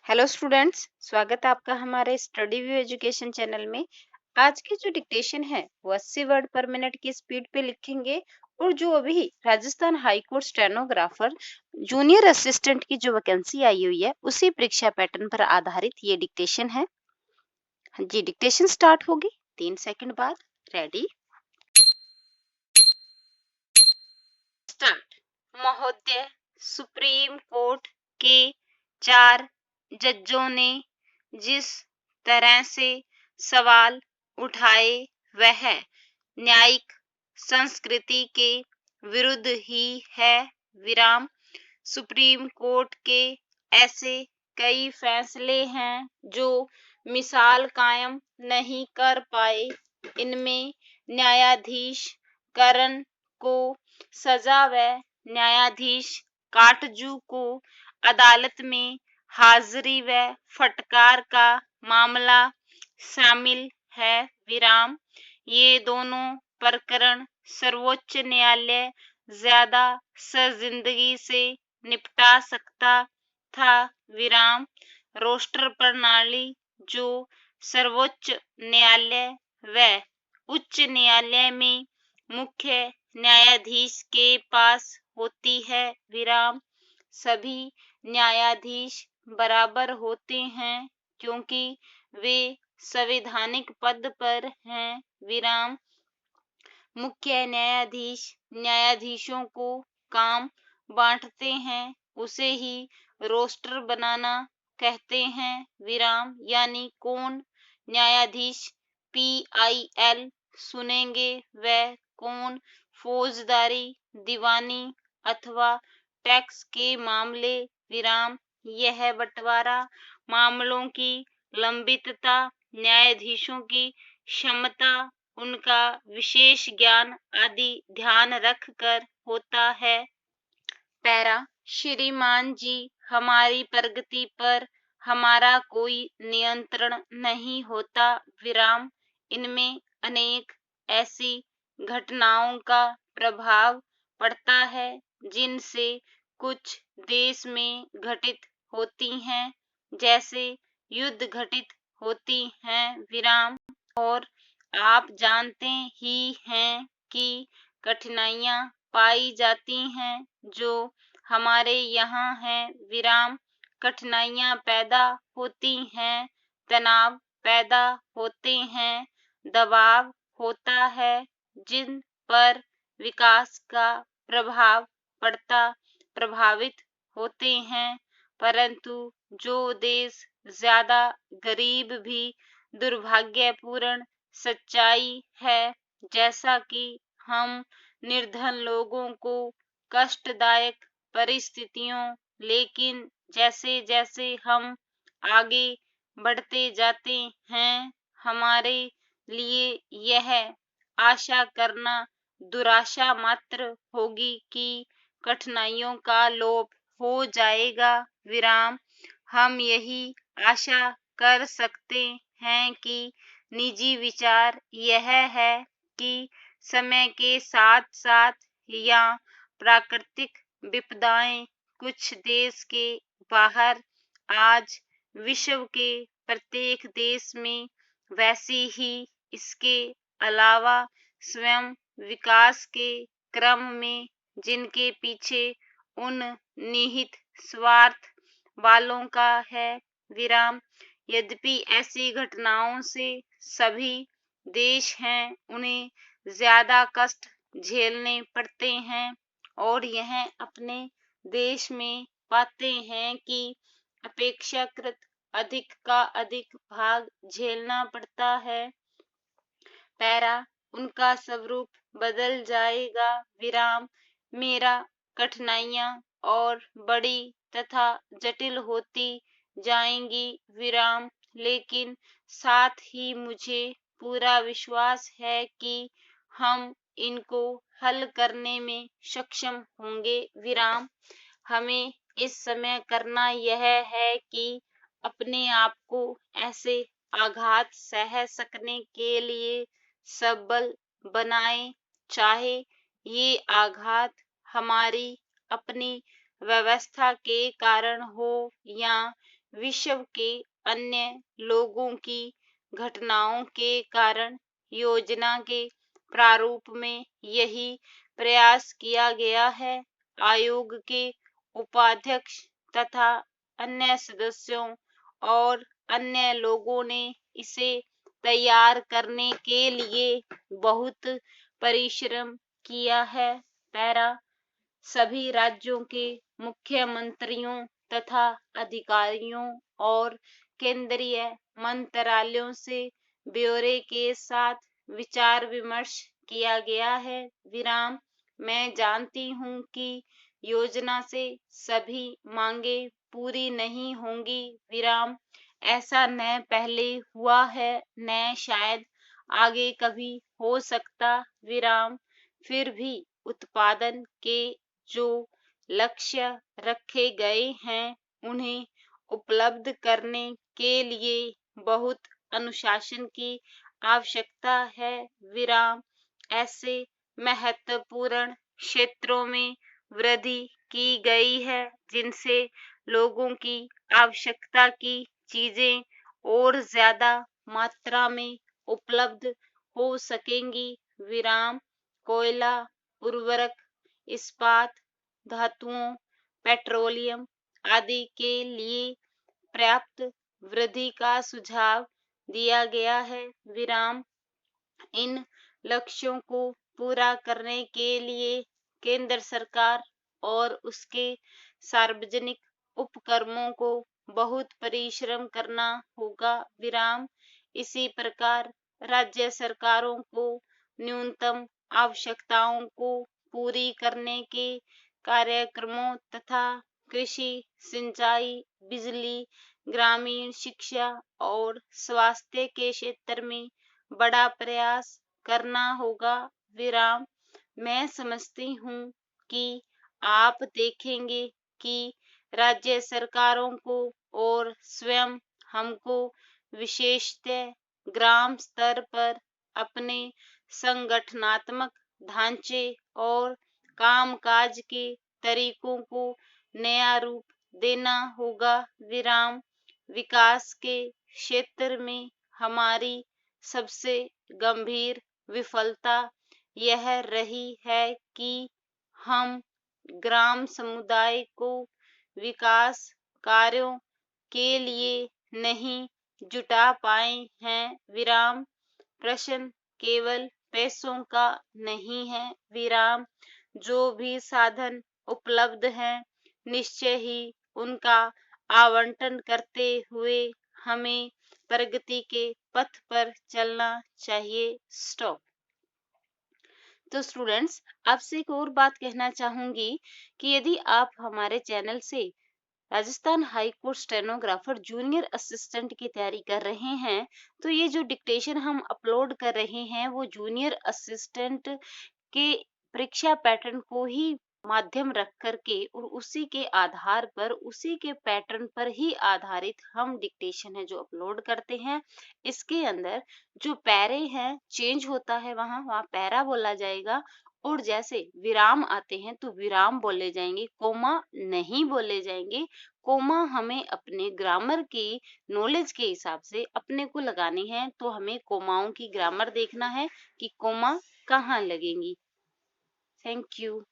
Hello students, स्वागत है आपका हमारे स्टडी व्यू एजुकेशन चैनल में। आज की जो डिक्टेशन है वो 80 वर्ड पर मिनट की स्पीड पे लिखेंगे। और जो अभी Rajasthan high court stenographer junior assistant की जो वैकेंसी आई हुई है उसी परीक्षा पैटर्न पर आधारित ये डिक्टेशन है। हाँ जी, डिक्टेशन स्टार्ट होगी 3 सेकंड बाद। Ready, start. महोदय, सुप्रीम कोर्ट के 4 जजों ने जिस तरह से सवाल उठाए वह न्यायिक संस्कृति के विरुद्ध ही है। विराम। सुप्रीम कोर्ट के ऐसे कई फैसले हैं जो मिसाल कायम नहीं कर पाए। इनमें न्यायाधीश करण को सजा व न्यायाधीश काटजू को अदालत में हाजिरी व फटकार का मामला शामिल है। विराम। ये दोनों प्रकरण सर्वोच्च न्यायालय ज्यादा सजिंदगी से निपटा सकता था। विराम। रोस्टर प्रणाली जो सर्वोच्च न्यायालय व उच्च न्यायालय में मुख्य न्यायाधीश के पास होती है। विराम। सभी न्यायाधीश बराबर होते हैं क्योंकि वे संवैधानिक पद पर हैं। विराम। मुख्य न्यायाधीश न्यायाधीशों को काम बांटते हैं, उसे ही रोस्टर बनाना कहते हैं। विराम। यानी कौन न्यायाधीश PIL सुनेंगे व कौन फौजदारी, दीवानी अथवा टैक्स के मामले। विराम। यह बंटवारा मामलों की लंबितता, न्यायाधीशों की क्षमता, उनका विशेष ज्ञान आदि ध्यान रखकर होता है। पैरा। श्रीमान जी, हमारी प्रगति पर हमारा कोई नियंत्रण नहीं होता। विराम। इनमें अनेक ऐसी घटनाओं का प्रभाव पड़ता है जिनसे कुछ देश में घटित होती हैं, जैसे युद्ध घटित होती हैं। विराम। और आप जानते ही हैं कि कठिनाइयां पाई जाती हैं जो हमारे यहाँ हैं। विराम। कठिनाइयां पैदा होती हैं, तनाव पैदा होते हैं, दबाव होता है जिन पर विकास का प्रभाव पड़ता, प्रभावित होते हैं। परंतु जो देश ज्यादा गरीब भी दुर्भाग्यपूर्ण सच्चाई है, जैसा कि हम निर्धन लोगों को कष्टदायक परिस्थितियों, लेकिन जैसे जैसे हम आगे बढ़ते जाते हैं हमारे लिए यह आशा करना दुराशा मात्र होगी कि कठिनाइयों का लोप हो जाएगा। विराम। हम यही आशा कर सकते हैं कि निजी विचार यह है कि समय के साथ साथ या प्राकृतिक विपदाएं कुछ देश के बाहर आज विश्व के प्रत्येक देश में, वैसे ही इसके अलावा स्वयं विकास के क्रम में जिनके पीछे उन निहित स्वार्थ वालों का है। विराम। यद्यपि ऐसी घटनाओं से सभी देश हैं उन्हें ज्यादा कष्ट झेलने पड़ते हैं और यह अपने देश में पाते हैं कि अपेक्षाकृत अधिक का अधिक भाग झेलना पड़ता है। पैरा। उनका स्वरूप बदल जाएगा। विराम। मेरा कठिनाइयां और बड़ी तथा जटिल होती जाएंगी। विराम। लेकिन साथ ही मुझे पूरा विश्वास है कि हम इनको हल करने में सक्षम होंगे। विराम। हमें इस समय करना यह है कि अपने आप को ऐसे आघात सह सकने के लिए सबल बनाएं, चाहे ये आघात हमारी अपनी व्यवस्था के कारण हो या विश्व के अन्य लोगों की घटनाओं के कारण योजना के प्रारूप में यही प्रयास किया गया है। आयोग के उपाध्यक्ष तथा अन्य सदस्यों और अन्य लोगों ने इसे तैयार करने के लिए बहुत परिश्रम किया है। पैरा सभी राज्यों के मुख्यमंत्रियों तथा अधिकारियों और केंद्रीय मंत्रालयों से ब्यौरे के साथ विचार विमर्श किया गया है। विराम मैं जानती हूँ कि योजना से सभी मांगे पूरी नहीं होंगी। विराम ऐसा न पहले हुआ है न शायद आगे कभी हो सकता। विराम फिर भी उत्पादन के जो लक्ष्य रखे गए हैं उन्हें उपलब्ध करने के लिए बहुत अनुशासन की आवश्यकता है। विराम ऐसे महत्वपूर्ण क्षेत्रों में वृद्धि की गई है जिनसे लोगों की आवश्यकता की चीजें और ज्यादा मात्रा में उपलब्ध हो सकेंगी। विराम कोयला, उर्वरक, इस्पात, धातुओं, पेट्रोलियम आदि के लिए पर्याप्त वृद्धि का सुझाव दिया गया है। विराम इन लक्ष्यों को पूरा करने के लिए केंद्र सरकार और उसके सार्वजनिक उपक्रमों को बहुत परिश्रम करना होगा। विराम इसी प्रकार राज्य सरकारों को न्यूनतम आवश्यकताओं को पूरी करने के कार्यक्रमों तथा कृषि, सिंचाई, बिजली, ग्रामीण शिक्षा और स्वास्थ्य के क्षेत्र में बड़ा प्रयास करना होगा। विराम मैं समझती हूँ कि आप देखेंगे कि राज्य सरकारों को और स्वयं हमको विशेषतः ग्राम स्तर पर अपने संगठनात्मक ढांचे और कामकाज के तरीकों को नया रूप देना होगा। विराम विकास के क्षेत्र में हमारी सबसे गंभीर विफलता यह रही है कि हम ग्राम समुदाय को विकास कार्यों के लिए नहीं जुटा पाए हैं। विराम प्रश्न केवल पैसों का नहीं है। विराम जो भी साधन उपलब्ध हैं निश्चय ही उनका आवंटन करते हुए हमें प्रगति के पथ पर चलना चाहिए। स्टॉप। तो स्टूडेंट्स आपसे एक और बात कहना चाहूंगी कि यदि आप हमारे चैनल से Rajasthan high court stenographer junior assistant की तैयारी कर रहे हैं तो ये जो डिक्टेशन हम अपलोड कर रहे हैं वो जूनियर असिस्टेंट के परीक्षा पैटर्न को ही माध्यम रख करके और उसी के आधार पर उसी के पैटर्न पर ही आधारित हम डिक्टेशन है जो अपलोड करते हैं। इसके अंदर जो पैरे हैं चेंज होता है, वहां पैरा बोला जाएगा और जैसे विराम आते हैं तो विराम बोले जाएंगे, कोमा नहीं बोले जाएंगे। कोमा हमें अपने ग्रामर के नॉलेज के हिसाब से अपने को लगानी है तो हमें कोमाओं की ग्रामर देखना है कि कोमा कहाँ लगेंगी। Thank you.